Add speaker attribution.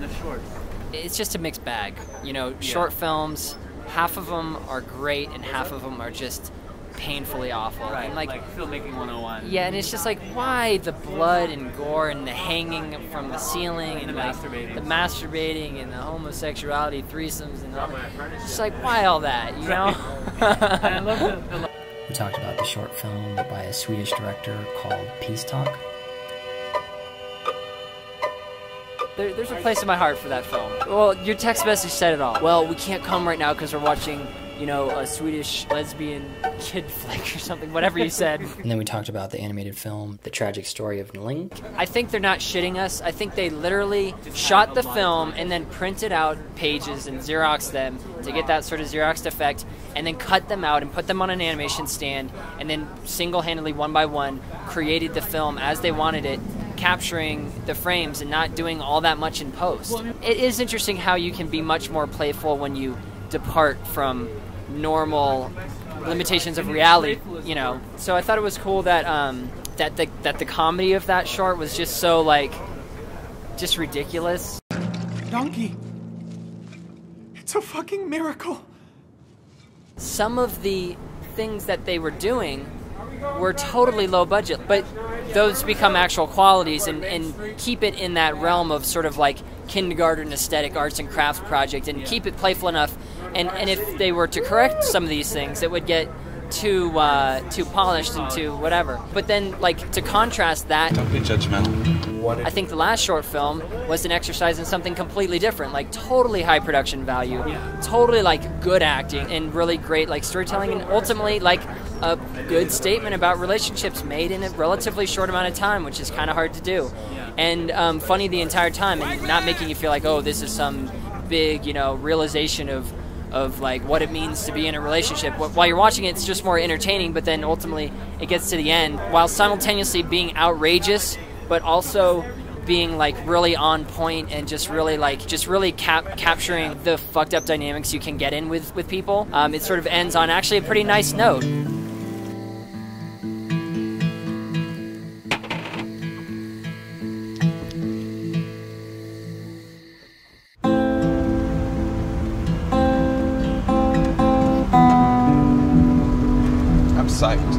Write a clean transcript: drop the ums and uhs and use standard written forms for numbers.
Speaker 1: on the shorts?
Speaker 2: It's just a mixed bag. You know, short films, half of them are great and half of them are just painfully awful.
Speaker 1: Right,
Speaker 2: and
Speaker 1: like filmmaking 101.
Speaker 2: Yeah, and it's just like, why the blood and gore and the hanging from the ceiling and
Speaker 1: the
Speaker 2: like
Speaker 1: masturbating.
Speaker 2: the masturbating and the homosexuality, threesomes and all that. Just like, why all that, you know?
Speaker 1: And I love the
Speaker 3: We talked about the short film by a Swedish director called Peace Talk.
Speaker 2: There's a place in my heart for that film. Well, your text message said it all. Well, we can't come right now because we're watching, you know, a Swedish lesbian kid flick or something, whatever you said.
Speaker 3: And then we talked about the animated film, The Tragic Story of Nling.
Speaker 2: I think they're not shitting us. I think they literally shot the film and then printed out pages and Xeroxed them to get that sort of Xeroxed effect, and then cut them out and put them on an animation stand, and then single-handedly, one by one, created the film as they wanted it, capturing the frames and not doing all that much in post. It is interesting how you can be much more playful when you depart from normal limitations of reality, you know. So I thought it was cool that that the comedy of that short was just so like just ridiculous.
Speaker 4: Donkey. It's a fucking miracle.
Speaker 2: Some of the things that they were doing were totally low budget, but those become actual qualities and keep it in that realm of sort of like kindergarten aesthetic arts and crafts project, and keep it playful enough. And if they were to correct some of these things, it would get too polished and too whatever. But then, like, to contrast that,
Speaker 5: don't be judgmental.
Speaker 2: I think the last short film was an exercise in something completely different, like totally high production value, totally like good acting and really great like storytelling, and ultimately like a good statement about relationships made in a relatively short amount of time, which is kind of hard to do, and funny the entire time, and not making you feel like, oh, this is some big, you know, realization of like what it means to be in a relationship. While you're watching it, it's just more entertaining, but then ultimately it gets to the end while simultaneously being outrageous, but also being like really on point and just really capturing the fucked up dynamics you can get in with people. It sort of ends on actually a pretty nice note.
Speaker 5: I'm psyched.